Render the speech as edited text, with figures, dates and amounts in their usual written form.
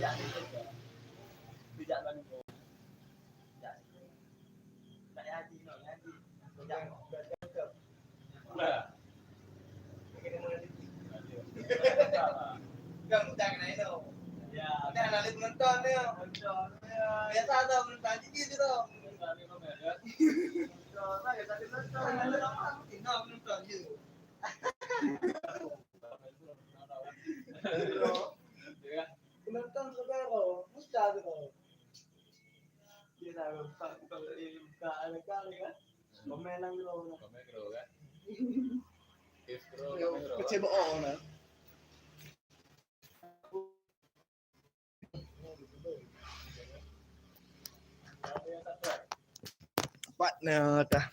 Tidak lagi. Tak haji no, haji. Tidak. Nah. Enggak mutang na ito. Ya, ada analis menonton ya. Biasa ada menonton gitu dong. Nonton ya tadi nonton. Nonton gitu. Penonton saudara, mustahil itu. Dia tahu kalau buka ada kali kan. Komen lang dulu. Komen dulu kan. Kecil bohong nah. Partner dah.